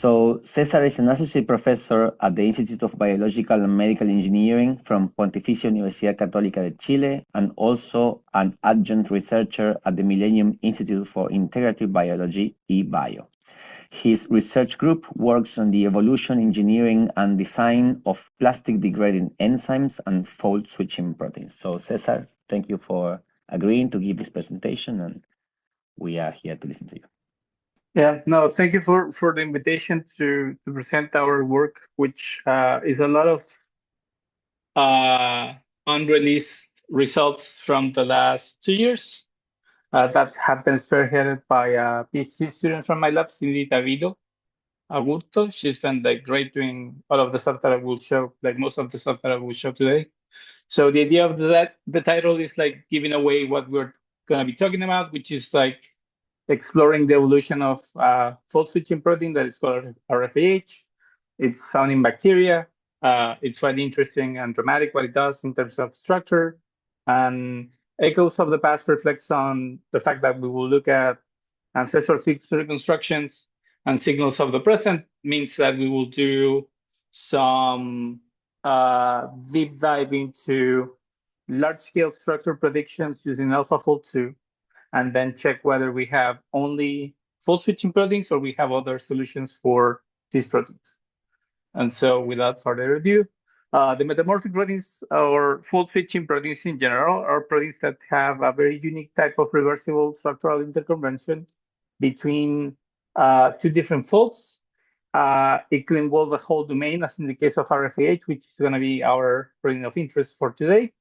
So Cesar is an associate professor at the Institute of Biological and Medical Engineering from Pontificia Universidad Católica de Chile, and also an adjunct researcher at the Millennium Institute for Integrative Biology, eBio. His research group works on the evolution, engineering, and design of plastic-degrading enzymes and fold-switching proteins. So Cesar, thank you for agreeing to give this presentation, and we are here to listen to you. Yeah, no, thank you for the invitation to present our work, which is a lot of unreleased results from the last 2 years that have been spearheaded by a PhD student from my lab, Cindy Davido Augusto. She's been like great doing all of the stuff that I will show, like most of the stuff that I will show today. So the idea of the title is like giving away what we're gonna be talking about, which is like exploring the evolution of fold switching protein that is called RfaH. It's found in bacteria. It's quite interesting and dramatic what it does in terms of structure. And echoes of the past reflects on the fact that we will look at ancestral reconstructions and signals of the present, means that we will do some deep dive into large-scale structure predictions using AlphaFold 2, and then check whether we have only fold switching proteins or we have other solutions for these proteins. And so without further ado, the metamorphic proteins or fold switching proteins in general are proteins that have a very unique type of reversible structural interconvention between two different folds. It can involve a whole domain, as in the case of RfaH, which is going to be our protein of interest for today.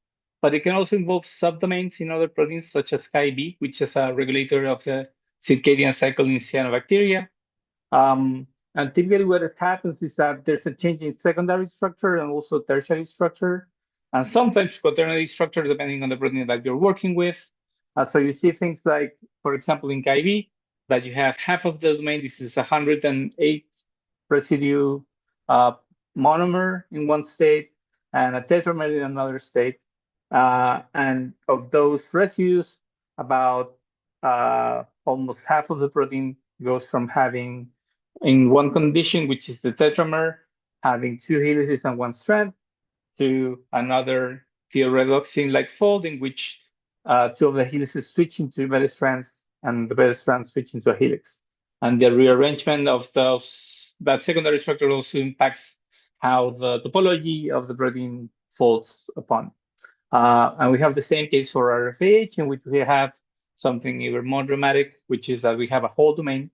But it can also involve subdomains in other proteins, such as KIB, which is a regulator of the circadian cycle in cyanobacteria. And typically what happens is that there's a change in secondary structure and also tertiary structure, and sometimes quaternary structure, depending on the protein that you're working with. So you see things like, for example, in KIB, that you have half of the domain. This is 108 residue monomer in one state and a tetramer in another state. And of those residues, about almost half of the protein goes from having, in one condition, which is the tetramer, having 2 helices and 1 strand, to another thioredoxin-like fold in which 2 of the helices switch into beta strands and the beta strands switch into a helix. And the rearrangement of that secondary structure also impacts how the topology of the protein folds upon. And we have the same case for RfaH, in which we have something even more dramatic, which is that we have a whole domain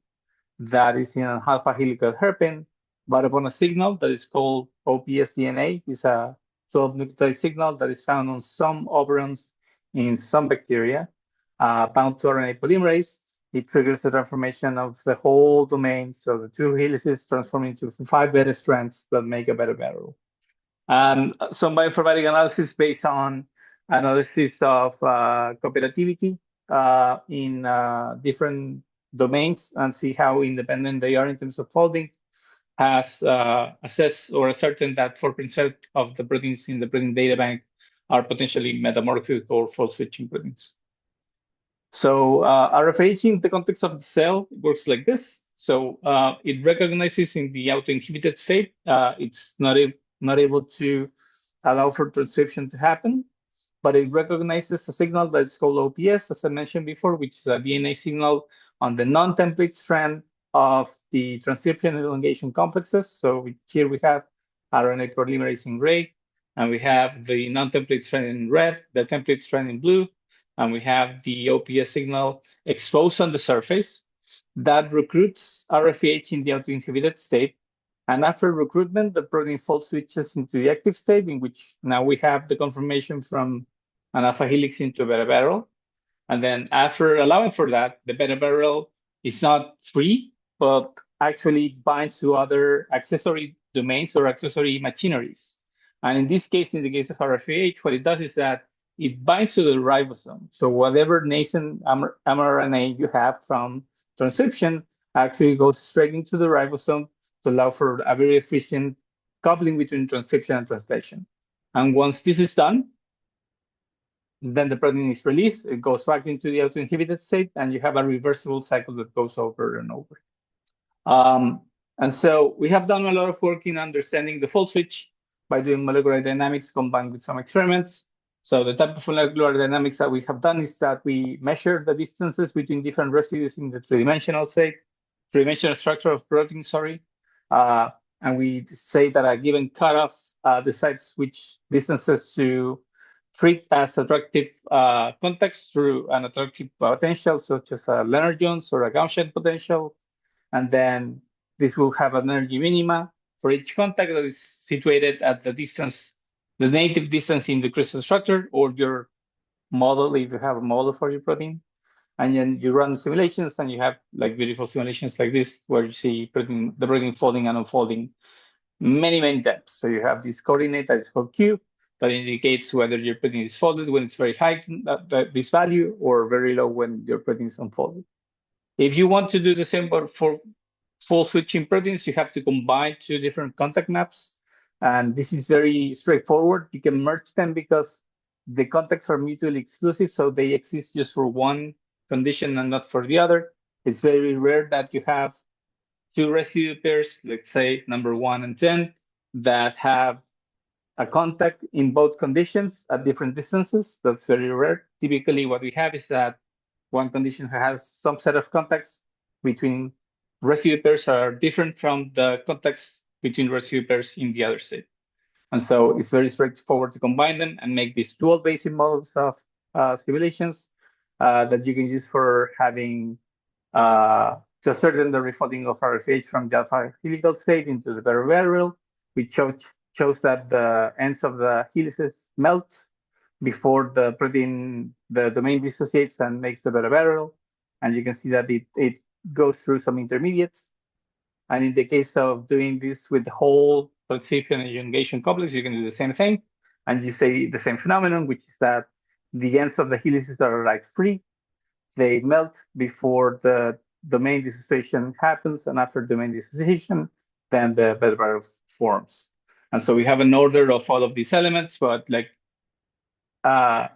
that is in an alpha helical hairpin, but upon a signal that is called OPS DNA. It's a 12 nucleotide signal that is found on some operons in some bacteria, bound to RNA polymerase. It triggers the transformation of the whole domain, so the 2 helices transform into 5 beta strands that make a beta barrel. And some bioinformatic analysis based on analysis of cooperativity in different domains and see how independent they are in terms of folding has assessed or ascertained that 4% of the proteins in the protein data bank are potentially metamorphic or fold switching proteins. So RFH in the context of the cell works like this. So it recognizes in the auto-inhibited state, it's not able to allow for transcription to happen, but it recognizes a signal that is called OPS, as I mentioned before, which is a DNA signal on the non-template strand of the transcription elongation complexes. So here we have RNA polymerase in gray, and we have the non-template strand in red, the template strand in blue, and we have the OPS signal exposed on the surface that recruits RFH in the auto-inhibited state. And after recruitment, the protein fold switches into the active state, in which now we have the conformation from an alpha helix into a beta barrel. And then after allowing for that, the beta barrel is not free, but actually binds to other accessory domains or accessory machineries. And in this case, in the case of RFAH, what it does is that it binds to the ribosome. So whatever nascent mRNA you have from transcription actually goes straight into the ribosome to allow for a very efficient coupling between transcription and translation. And once this is done, then the protein is released, it goes back into the auto-inhibited state, and you have a reversible cycle that goes over and over. And so we have done a lot of work in understanding the fold switch by doing molecular dynamics combined with some experiments. So the type of molecular dynamics that we have done is that we measure the distances between different residues in the three-dimensional structure of protein, and we say that a given cutoff decides which distances to treat as attractive contacts through an attractive potential, such as a Lennard-Jones or a Gaussian potential. And then this will have an energy minima for each contact that is situated at the distance, the native distance in the crystal structure, or your model, if you have a model for your protein. And then you run simulations, and you have like beautiful simulations like this, where you see the protein folding and unfolding many, many times. So you have this coordinate that is called Q, that indicates whether your protein is folded when it's very high, this value, or very low when your protein is unfolded. If you want to do the same but for fold switching proteins, you have to combine two different contact maps. And this is very straightforward. You can merge them because the contacts are mutually exclusive, so they exist just for one condition and not for the other. It's very rare that you have two residue pairs, let's say number 1 and 10, that have a contact in both conditions at different distances. That's very rare. Typically, what we have is that one condition has some set of contacts between residue pairs are different from the contacts between residue pairs in the other state. And so it's very straightforward to combine them and make these dual basic models of simulations that you can use for having to ascertain the refolding of RFH from the alpha helical state into the beta barrel, which shows that the ends of the helices melt before the protein, the domain dissociates and makes the beta barrel. And you can see that it goes through some intermediates. And in the case of doing this with the whole transcription and elongation complex, you can do the same thing. And you say the same phenomenon, which is that the ends of the helices are like free. They melt before the domain dissociation happens. And after domain dissociation, then the beta barrel forms. And so we have an order of all of these elements, but like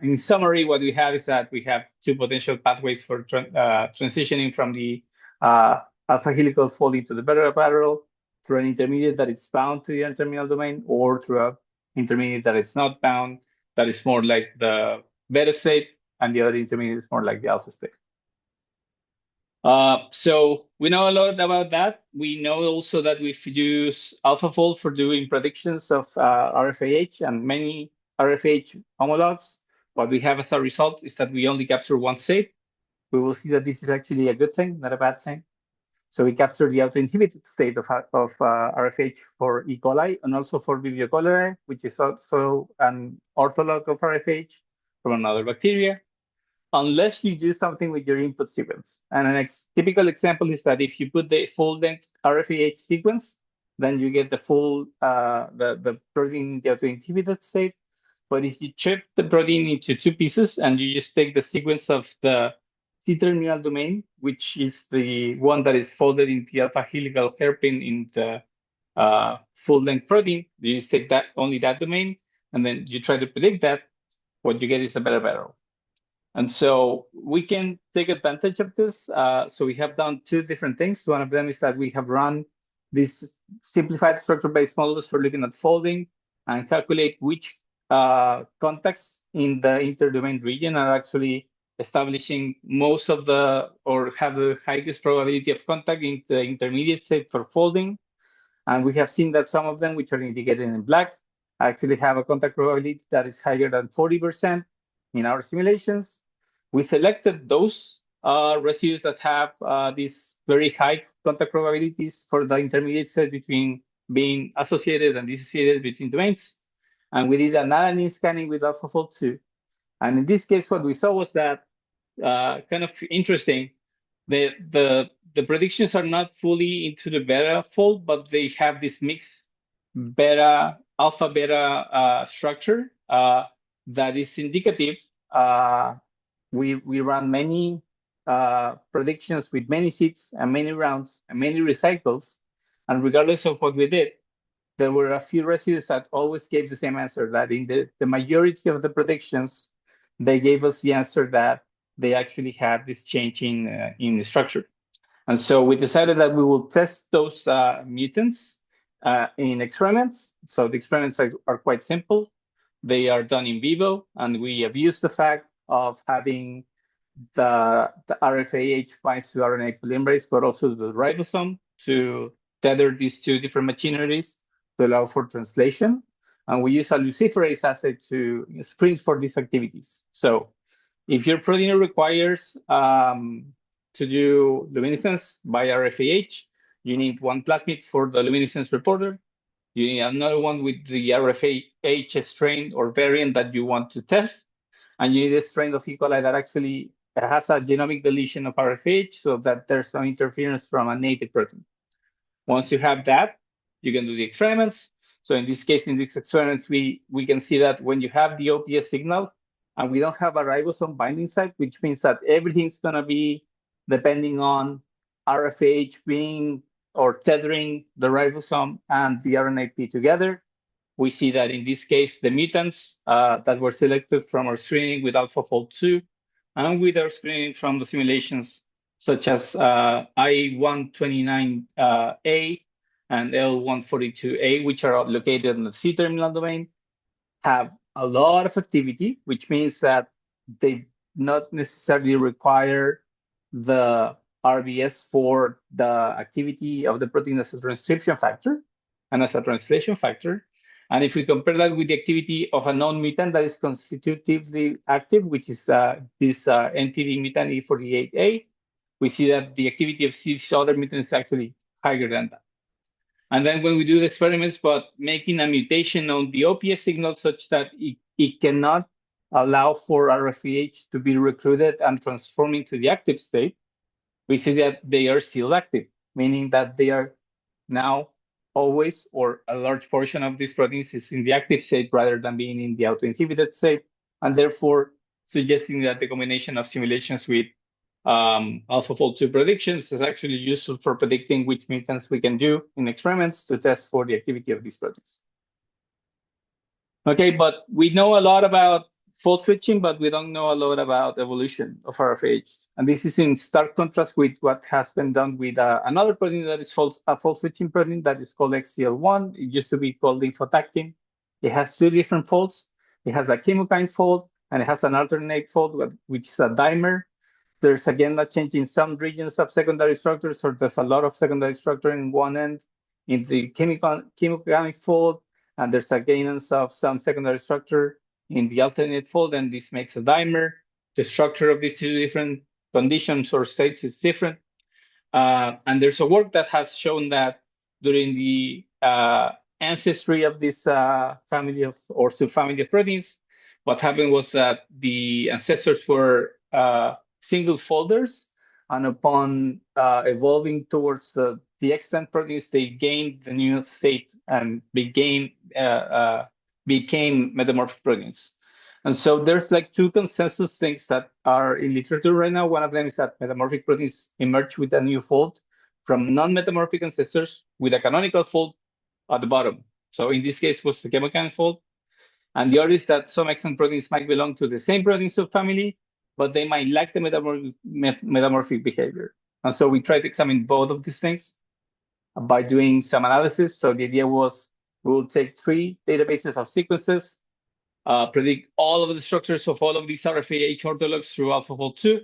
in summary, what we have is that we have two potential pathways for transitioning from the alpha helical folding to the beta barrel through an intermediate that is bound to the N-terminal domain, or through an intermediate that is not bound, that is more like the beta state, and the other intermediate is more like the alpha state. So we know a lot about that. We know also that we've used AlphaFold for doing predictions of RfaH and many RfaH homologs. What we have as a result is that we only capture one state. We will see that this is actually a good thing, not a bad thing. So we capture the auto-inhibited state of RFH for E. coli and also for Vibrio cholerae, which is also an ortholog of RFH from another bacteria, unless you do something with your input sequence. And a typical example is that if you put the full-length RFAH sequence, then you get the full, the protein in the auto-inhibited state. But if you chip the protein into two pieces and you just take the sequence of the C-terminal domain, which is the one that is folded in the alpha helical hairpin in the full-length protein, you just take that, only that domain, and then you try to predict that, what you get is a beta barrel. And so we can take advantage of this. So we have done two different things. One of them is that we have run these simplified structure-based models for looking at folding and calculate which contacts in the interdomain region are actually establishing most of the, or have the highest probability of contact in the intermediate state for folding. And we have seen that some of them, which are indicated in black, actually have a contact probability that is higher than 40% in our simulations. We selected those residues that have these very high contact probabilities for the intermediate state between being associated and dissociated between domains. And we did an alanine scanning with AlphaFold 2. And in this case, what we saw was that kind of interesting. The predictions are not fully into the beta fold, but they have this mixed beta, alpha beta structure that is indicative. We ran many predictions with many seeds and many rounds and many recycles. And regardless of what we did, there were a few residues that always gave the same answer, that in the majority of the predictions, they gave us the answer that they actually had this change in the structure. And so we decided that we will test those mutants in experiments. So the experiments are quite simple. They are done in vivo, and we have used the fact of having the RfaH binds to RNA polymerase, but also the ribosome to tether these two different machineries to allow for translation. And we use a luciferase assay to screen for these activities. So if your protein requires to do luminescence by RfaH, you need one plasmid for the luminescence reporter. You need another one with the RfaH strain or variant that you want to test. And you need a strain of E. coli that actually has a genomic deletion of RFH so that there's no interference from a native protein. Once you have that, you can do the experiments. So in this case, in these experiments, we can see that when you have the OPS signal and we don't have a ribosome binding site, which means that everything's going to be depending on RFH being or tethering the ribosome and the RNAP together. We see that in this case, the mutants that were selected from our screening with AlphaFold 2 and with our screening from the simulations such as I129A and L142A, which are located in the C-terminal domain, have a lot of activity, which means that they not necessarily require the RBS for the activity of the protein as a transcription factor and as a translation factor. And if we compare that with the activity of a known mutant that is constitutively active, which is this NTD mutant E48A, we see that the activity of these other mutants is actually higher than that. And then when we do the experiments, but making a mutation on the OPS signal such that it cannot allow for RFEH to be recruited and transform into the active state, we see that they are still active, meaning that they are now always, or a large portion of these proteins is in the active state rather than being in the auto-inhibited state, and therefore suggesting that the combination of simulations with AlphaFold 2 predictions is actually useful for predicting which mutants we can do in experiments to test for the activity of these proteins. Okay, but we know a lot about fold switching, but we don't know a lot about evolution of RFH. And this is in stark contrast with what has been done with another protein that is a fold switching protein that is called XCL1. It used to be called lymphotactin. It has two different folds. It has a chemokine fold, and it has an alternate fold, which is a dimer. There's again a change in some regions of secondary structures, so there's a lot of secondary structure in one end in the chemokine fold, and there's a gainance of some secondary structure in the alternate fold, and this makes a dimer. The structure of these two different conditions or states is different. And there's a work that has shown that during the ancestry of this family of or subfamily of proteins, what happened was that the ancestors were single folders, and upon evolving towards the extant proteins, they gained the new state and became metamorphic proteins. And so there's like two consensus things that are in literature right now. One of them is that metamorphic proteins emerge with a new fold from non-metamorphic ancestors with a canonical fold at the bottom. So in this case was the chemokine fold. And the other is that some extant proteins might belong to the same protein subfamily, but they might lack the metamorphic behavior. And so we tried to examine both of these things by doing some analysis. So the idea was we will take 3 databases of sequences, predict all of the structures of all of these RfaH orthologs through AlphaFold 2,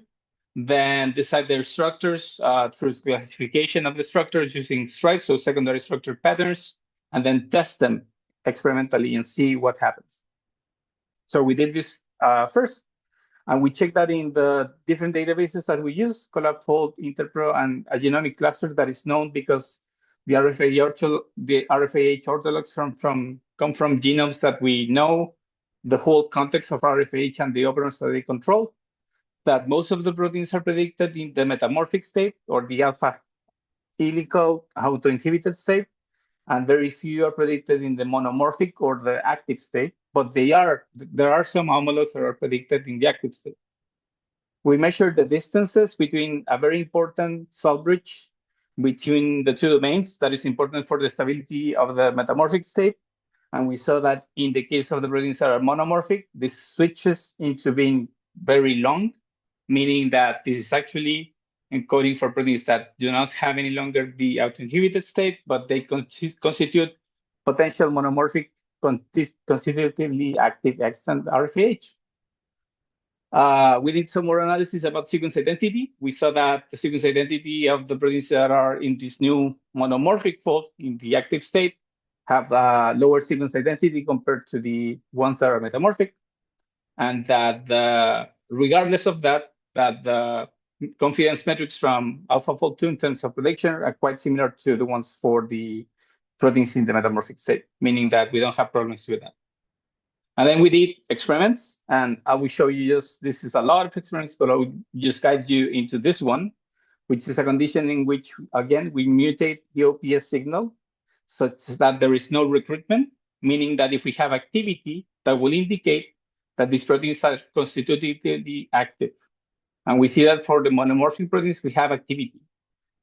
then decide their structures through classification of the structures using stripes, so secondary structure patterns, and then test them experimentally and see what happens. So we did this first, and we checked that in the different databases that we use, CollabFold, Interpro, and a genomic cluster that is known because the RfaH orthologs come from genomes that we know the whole context of RFH and the operons that they control, that most of the proteins are predicted in the metamorphic state or the alpha helical auto-inhibited state, and very few are predicted in the monomorphic or the active state, but there are some homologs that are predicted in the active state. We measured the distances between a very important salt bridge between the two domains that is important for the stability of the metamorphic state. And we saw that in the case of the proteins that are monomorphic, this switches into being very long, meaning that this is actually encoding for proteins that do not have any longer the autoinhibited state, but they constitute potential monomorphic constitutively active extant RfaH. We did some more analysis about sequence identity. We saw that the sequence identity of the proteins that are in this new monomorphic fold in the active state have lower sequence identity compared to the ones that are metamorphic. And that regardless of that, the confidence metrics from AlphaFold 2 in terms of prediction are quite similar to the ones for the proteins in the metamorphic state, meaning that we don't have problems with that. And then we did experiments, and I will show you this is a lot of experiments, but I will just guide you into this one, which is a condition in which, again, we mutate the OPS signal such that there is no recruitment, meaning that if we have activity, that will indicate that these proteins are constitutively active. And we see that for the monomorphic proteins, we have activity.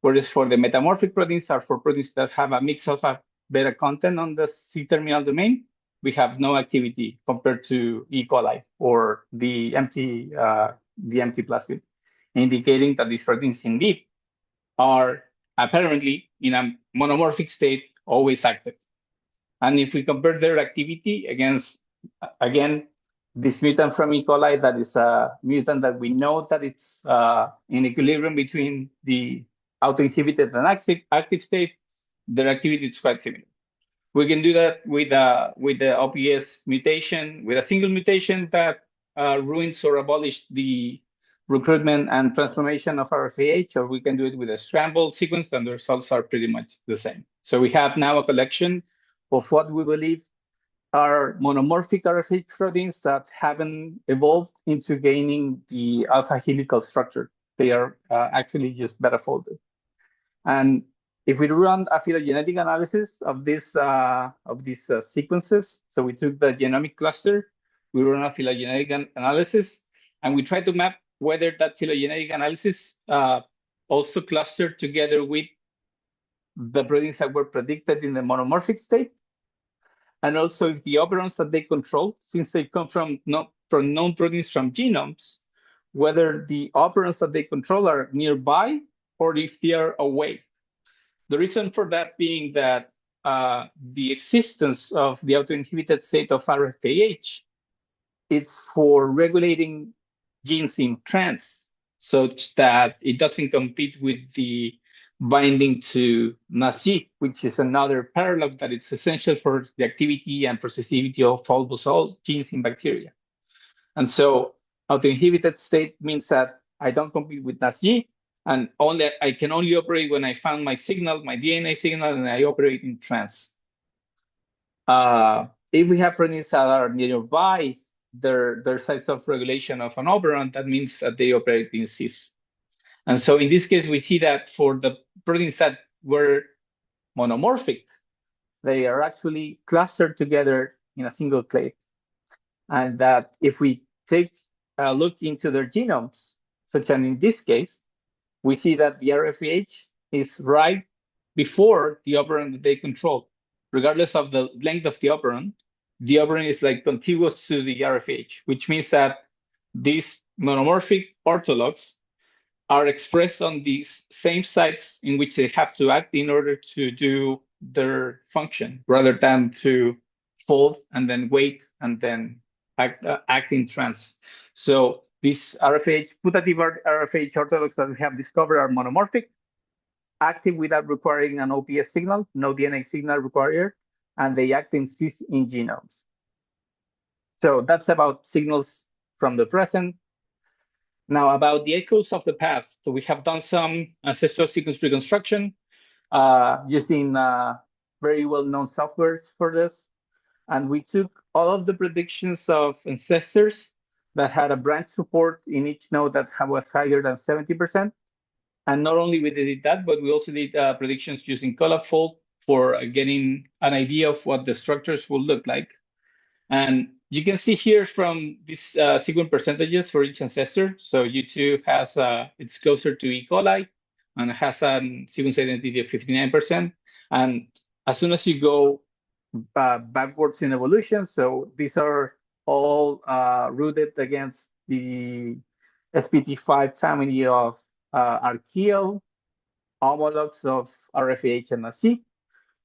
Whereas for the metamorphic proteins are for proteins that have a mix of a beta content on the C-terminal domain, we have no activity compared to E. coli or the empty plasmid, indicating that these proteins indeed are apparently in a monomorphic state, always active. And if we compare their activity against, again, this mutant from E. coli, that is a mutant that we know that it's in equilibrium between the autoinhibited and active state, their activity is quite similar. We can do that with the OPS mutation, with a single mutation that ruins or abolishes the recruitment and transformation of RfaH, or we can do it with a scrambled sequence, and the results are pretty much the same. So we have now a collection of what we believe are monomorphic RFH proteins that haven't evolved into gaining the alpha helical structure. They are actually just beta folded. And if we run a phylogenetic analysis of these sequences, so we took the genomic cluster, we run a phylogenetic analysis, and we try to map whether that phylogenetic analysis also clustered together with the proteins that were predicted in the monomorphic state, and also if the operons that they control, since they come from known proteins from genomes, whether the operons that they control are nearby or if they are away. The reason for that being that the existence of the autoinhibited state of RFAH is for regulating genes in trans, such that it doesn't compete with the binding to NASG, which is another parallel that is essential for the activity and processivity of almost all genes in bacteria. And so autoinhibited state means that I don't compete with NASG, and I can only operate when I found my signal, my DNA signal, and I operate in trans. If we have proteins that are nearby their sites of regulation of an operon, that means that they operate in cis. And so in this case, we see that for the proteins that were monomorphic, they are actually clustered together in a single clade. And that if we take a look into their genomes, such as in this case, we see that the RFAH is right before the operon that they control. Regardless of the length of the operon is like contiguous to the RFAH, which means that these monomorphic orthologs are expressed on these same sites in which they have to act in order to do their function, rather than to fold and then wait and then act in trans. So these RFAH, putative RFAH orthologs that we have discovered are monomorphic, active without requiring an OPS signal, no DNA signal required, and they act in cis in genomes. So that's about signals from the present. Now about the echoes of the past. So we have done some ancestral sequence reconstruction using very well-known softwares for this. And we took all of the predictions of ancestors that had a branch support in each node that was higher than 70%. And not only we did that, but we also did predictions using ColabFold for getting an idea of what the structures will look like. And you can see here from these sequence percentages for each ancestor. So U2 has, it's closer to E. coli and has a sequence identity of 59%. And as soon as you go backwards in evolution, so these are all rooted against the SPT5 family of archaeal homologs of RfaH and NASG.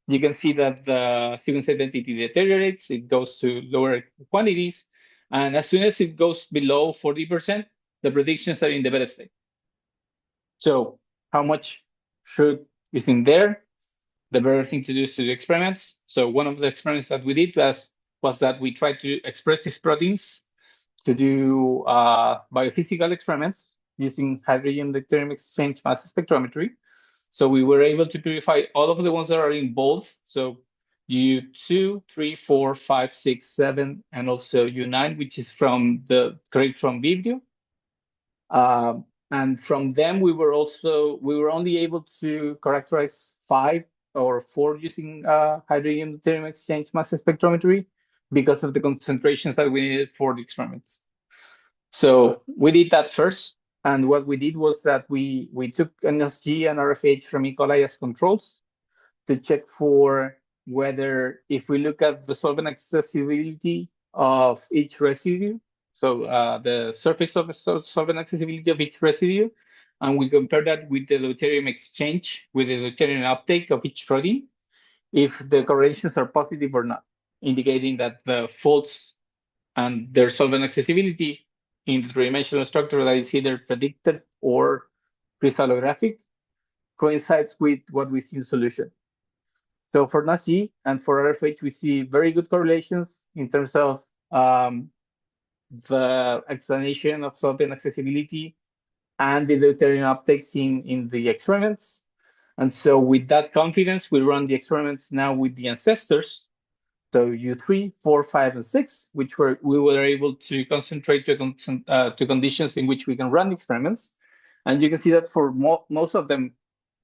You can see that the sequence identity deteriorates. It goes to lower quantities. And as soon as it goes below 40%, the predictions are in the beta state. So how much should is in there? The better thing to do is to do experiments. So one of the experiments that we did was that we tried to express these proteins to do biophysical experiments using hydrogen deuterium exchange mass spectrometry. So we were able to purify all of the ones that are in bold. So U2, 3, 4, 5, 6, 7, and also U9, which is from the grade from Vivrio. And from them, we were only able to characterize 5 or 4 using hydrogen deuterium exchange mass spectrometry because of the concentrations that we needed for the experiments. So we did that first. And what we did was that we took NSG and RFH from E. coli as controls to check for whether, if we look at the solvent accessibility of each residue, so the surface of the solvent accessibility of each residue, and we compare that with the deuterium exchange, with the deuterium uptake of each protein, if the correlations are positive or not, indicating that the faults and their solvent accessibility in the three-dimensional structure that is either predicted or crystallographic coincides with what we see in solution. So for NASG and for RFH, we see very good correlations in terms of the explanation of solvent accessibility and the deuterium uptakes in the experiments. And so with that confidence, we run the experiments now with the ancestors. So U3, 4, 5, and 6, which we were able to concentrate to conditions in which we can run experiments. And you can see that for most of them,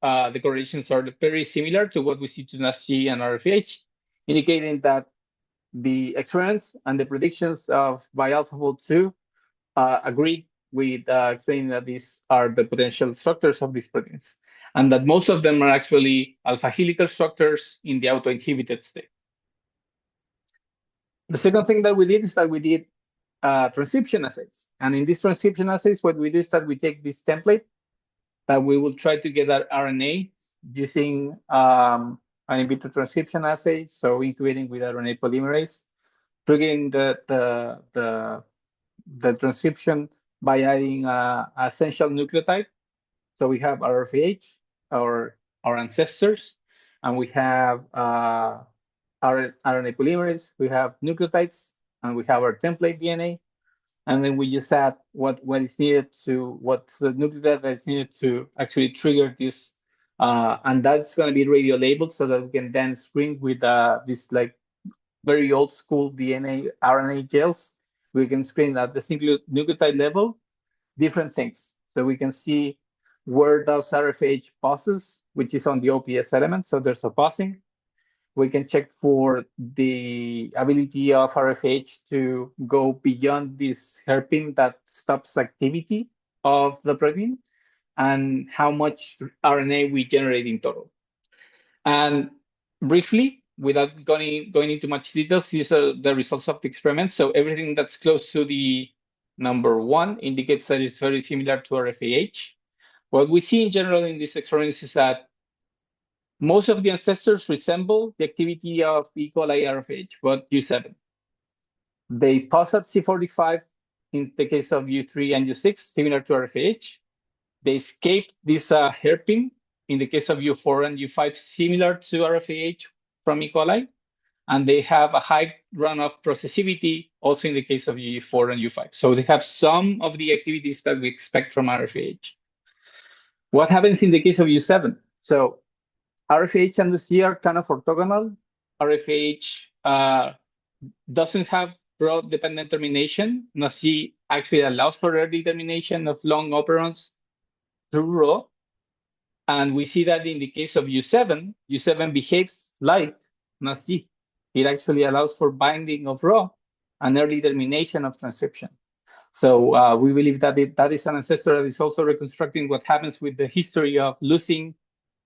the correlations are very similar to what we see to NASG and RFH, indicating that the experiments and the predictions of by AlphaFold 2 agree with explaining that these are the potential structures of these proteins, and that most of them are actually alpha helical structures in the auto-inhibited state. The second thing that we did is that we did transcription assays. And in these transcription assays, what we do is that we take this template that we will try to get that RNA using an in vitro transcription assay, so incubating with RNA polymerase, triggering the transcription by adding an essential nucleotide. So we have RFAH, our ancestors, and we have RNA polymerase, we have nucleotides, and we have our template DNA. And then we just add what is needed to, what's the nucleotide that is needed to actually trigger this. And that's going to be radio labeled so that we can then screen with this like very old school DNA RNA gels. We can screen at the single nucleotide level different things. So we can see where does RFH pauses, which is on the OPS element. So there's a pausing. We can check for the ability of RFH to go beyond this hairpin that stops activity of the protein and how much RNA we generate in total. And briefly, without going into much details, these are the results of the experiment. So everything that's close to the number 1 indicates that it's very similar to RFAH. What we see in general in these experiments is that most of the ancestors resemble the activity of E. coli RFH, but U7. They pause at C45 in the case of U3 and U6, similar to RFH. They escape this hairpin in the case of U4 and U5, similar to RFAH from E. coli. And they have a high runoff processivity also in the case of U4 and U5. So they have some of the activities that we expect from RFAH. What happens in the case of U7? So RFH and NASG are kind of orthogonal. RFH doesn't have broad dependent termination. NASG actually allows for early termination of long operons through Rho. And we see that in the case of U7, U7 behaves like NASG. It actually allows for binding of Rho and early termination of transcription. So we believe that that is an ancestor that is also reconstructing what happens with the history of losing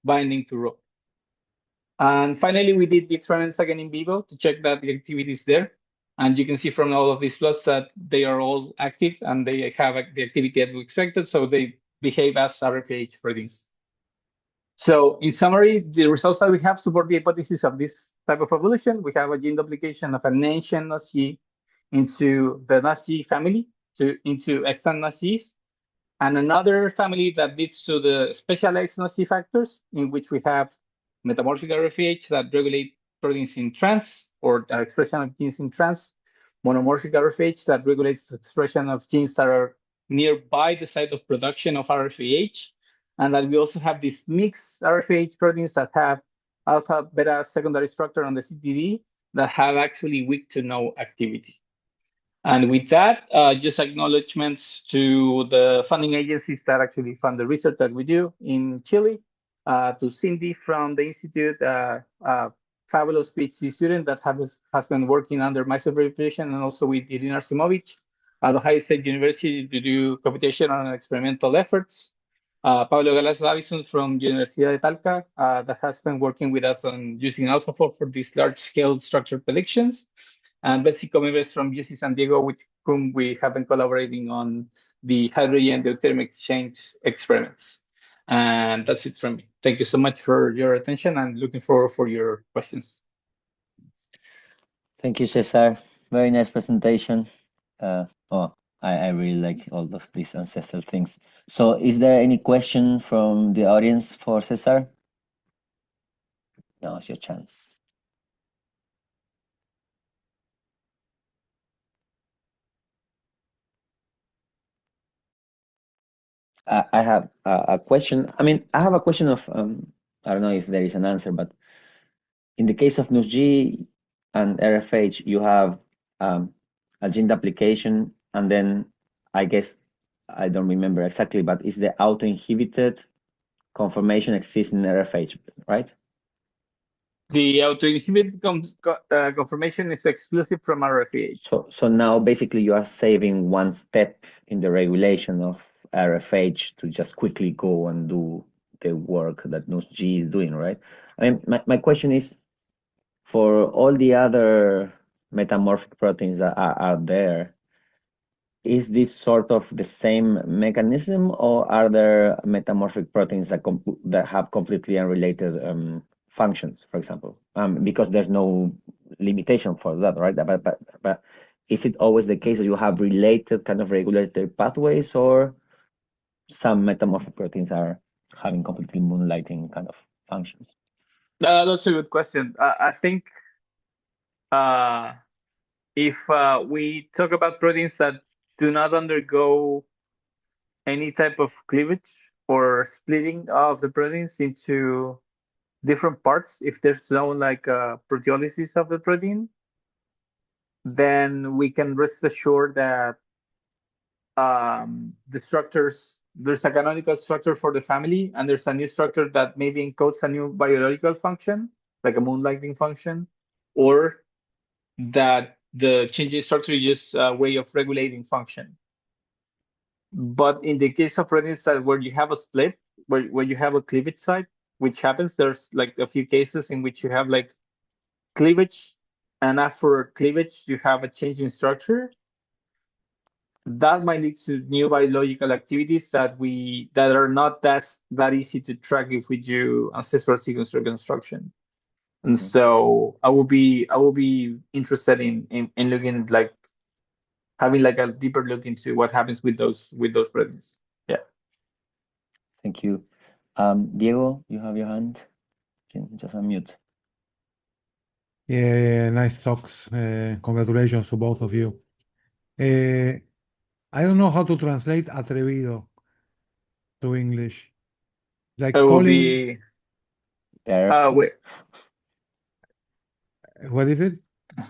binding to Rho. And finally, we did the experiments again in vivo to check that the activity is there. And you can see from all of these plots that they are all active and they have the activity that we expected. So they behave as RFAH proteins. So in summary, the results that we have support the hypothesis of this type of evolution. We have a gene duplication of an ancient Nazi into the Nazi family, into extant Nazis, and another family that leads to the specialized Nazi factors, in which we have metamorphic RFAH that regulate proteins in trans, or the expression of genes in trans, monomorphic RFAH that regulates the expression of genes that are nearby the site of production of RFAH, and that we also have these mixed RFAH proteins that have alpha beta secondary structure on the CTD that have actually weak to no activity. And with that, just acknowledgements to the funding agencies that actually fund the research that we do in Chile, to Cindy from the Institute, fabulous PhD student that has been working under my supervision, and also with Irina Arsimovich at Ohio State University to do computational and experimental efforts. Pablo Galas Davison from Universidad de Talca that has been working with us on using AlphaFold for these large-scale structure predictions. And Betsy Comibes from UC Santiago, with whom we have been collaborating on the hydrogen deuterium exchange experiments. And that's it from me. Thank you so much for your attention, and looking forward for your questions. Thank you, Cesar. Very nice presentation. I really like all of these ancestral things. So is there any question from the audience for Cesar? Now it's your chance. I have a question. I mean, I have a question of, I don't know if there is an answer, but in the case of NUSG and RFH, you have a gene duplication, and then I guess, I don't remember exactly, but is the auto-inhibited conformation exists in RFH, right? The auto-inhibited conformation is exclusive from RFAH. So now basically you are saving one step in the regulation of RFH to just quickly go and do the work that NUSG is doing, right? I mean, my question is, for all the other metamorphic proteins that are out there, is this sort of the same mechanism, or are there metamorphic proteins that have completely unrelated functions, for example? Because there's no limitation for that, right? But is it always the case that you have related kind of regulatory pathways, or some metamorphic proteins are having completely moonlighting kind of functions? That's a good question. I think if we talk about proteins that do not undergo any type of cleavage or splitting of the proteins into different parts, if there's no like proteolysis of the protein, then we can rest assured that the structures, there's a canonical structure for the family, and there's a new structure that maybe encodes a new biological function, like a moonlighting function, or that the changing structure is just a way of regulating function. But in the case of proteins where you have a split, where you have a cleavage site, which happens, there's like a few cases in which you have like cleavage, and after cleavage, you have a change in structure. That might lead to new biological activities that are not that easy to track if we do ancestral sequence reconstruction. And so I will be interested in looking like having like a deeper look into what happens with those proteins. Yeah. Thank you. Diego, you have your hand. You can just unmute. Yeah, nice talks. Congratulations to both of you. I don't know how to translate atrevido to English. Like I will calling, be There. wait. what is it?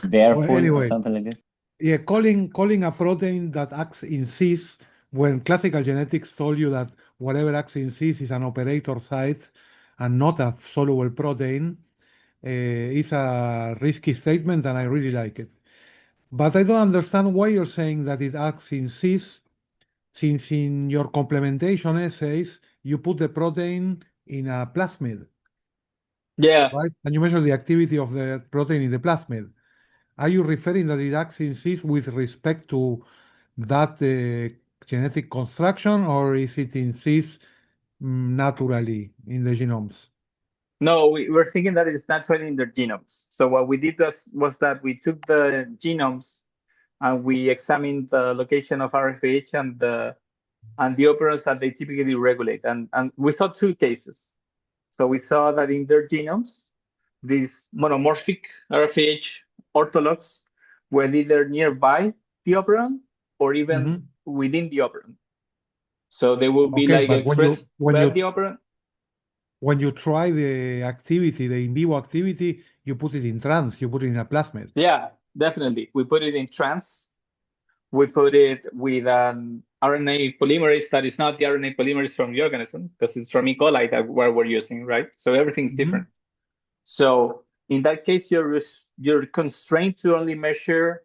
Therefore, or anyway, something like this. Yeah, calling a protein that acts in cis, when classical genetics told you that whatever acts in cis is an operator site and not a soluble protein, is a risky statement, and I really like it. But I don't understand why you're saying that it acts in cis, since in your complementation essays, you put the protein in a plasmid, Yeah. right? And you measure the activity of the protein in the plasmid. Are you referring that it acts in cis with respect to that genetic construction, or is it in cis naturally in the genomes? No, we're thinking that it's naturally in their genomes. So what we did was that we took the genomes and we examined the location of RFH and the operands that they typically regulate. And we saw two cases. So we saw that in their genomes, these monomorphic RFH orthologs were either nearby the operand or even within the operand. So they will be like expressed by the operand. When you try the activity, the in vivo activity, you put it in trans, you put it in a plasmid. Yeah, definitely. We put it in trans. We put it with an RNA polymerase that is not the RNA polymerase from the organism, because it's from E. coli that we're using, right? So everything's different. So in that case, you're constrained to only measure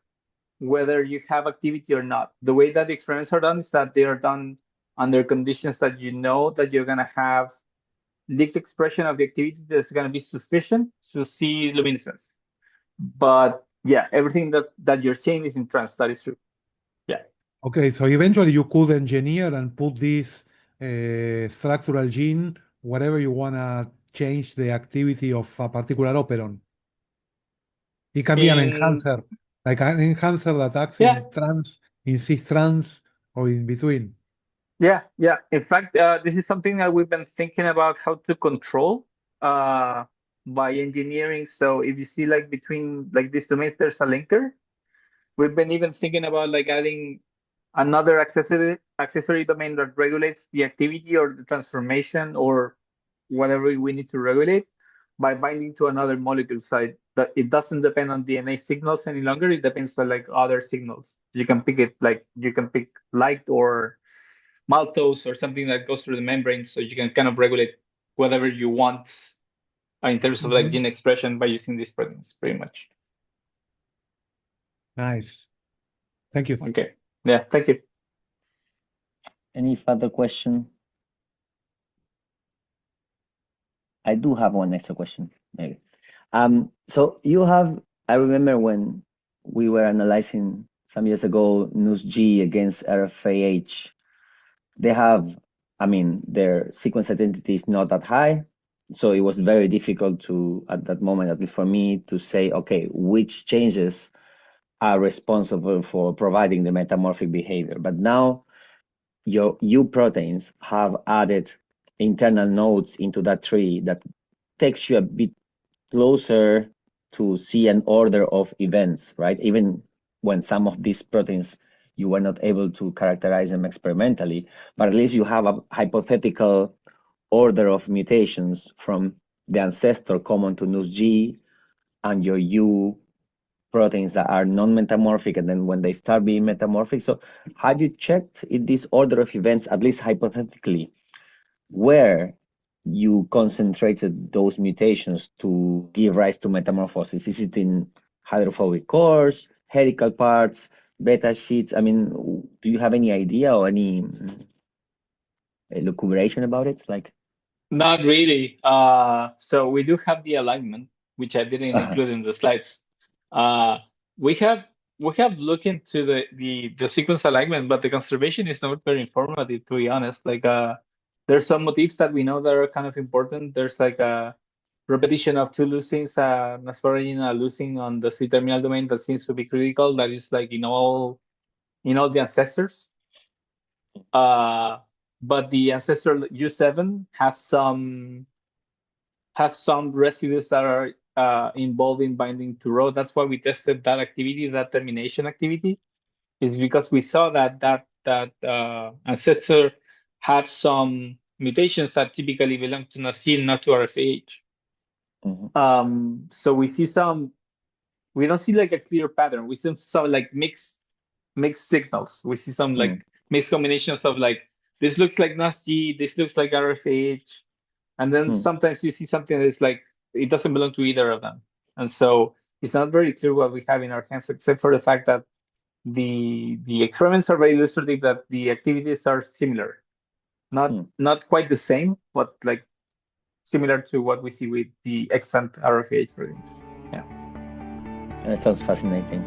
whether you have activity or not. The way that the experiments are done is that they are done under conditions that you know that you're going to have leaked expression of the activity that's going to be sufficient to see luminescence. But yeah, everything that you're seeing is in trans. That is true. Yeah. Okay, so eventually you could engineer and put this structural gene wherever you want to change the activity of a particular operon. It can be an enhancer, like an enhancer that acts in trans, in cis trans, or in between. Yeah. In fact, this is something that we've been thinking about how to control by engineering. So if you see like between like these domains, there's a linker. We've been even thinking about like adding another accessory domain that regulates the activity or the transformation or whatever we need to regulate by binding to another molecule site. That it doesn't depend on DNA signals any longer. It depends on like other signals. You can pick it like you can pick light or maltose or something that goes through the membrane, so you can kind of regulate whatever you want in terms of like gene expression by using these proteins, pretty much. Nice. Thank you. Okay. Yeah, thank you. Any further question? I do have one extra question, maybe. So you have, I remember when we were analyzing some years ago NUS-G against RfaH, they have, I mean, their sequence identity is not that high. So it was very difficult to, at that moment, at least for me, to say, okay, which changes are responsible for providing the metamorphic behavior. But now your U proteins have added internal nodes into that tree that takes you a bit closer to see an order of events, right? Even when some of these proteins, you were not able to characterize them experimentally, but at least you have a hypothetical order of mutations from the ancestor common to NUS-G and your U proteins that are non-metamorphic, and then when they start being metamorphic. So have you checked in this order of events, at least hypothetically, where you concentrated those mutations to give rise to metamorphosis? Is it in hydrophobic cores, helical parts, beta sheets? I mean, do you have any idea or any elucubration about it? Like, not really. So we do have the alignment, which I didn't include in the slides. We have looked into the sequence alignment, but the conservation is not very informative, to be honest. Like, there's some motifs that we know that are kind of important. There's like a repetition of two leucines, asparagine and leucine on the C-terminal domain that seems to be critical. That is like in all the ancestors. But the ancestor U7 has some residues that are involved in binding to Rho. That's why we tested that activity, that termination activity, is because we saw that ancestor had some mutations that typically belong to NASIL, not to RfaH. So we see we don't see like a clear pattern. We see some like mixed signals. We see some like mixed combinations of like, this looks like NAS-G, this looks like RfaH. And then sometimes you see something that is like, it doesn't belong to either of them. And so it's not very clear what we have in our hands, except for the fact that the experiments are very illustrative that the activities are similar. Not quite the same, but like similar to what we see with the extant RfaH proteins. Yeah. That sounds fascinating.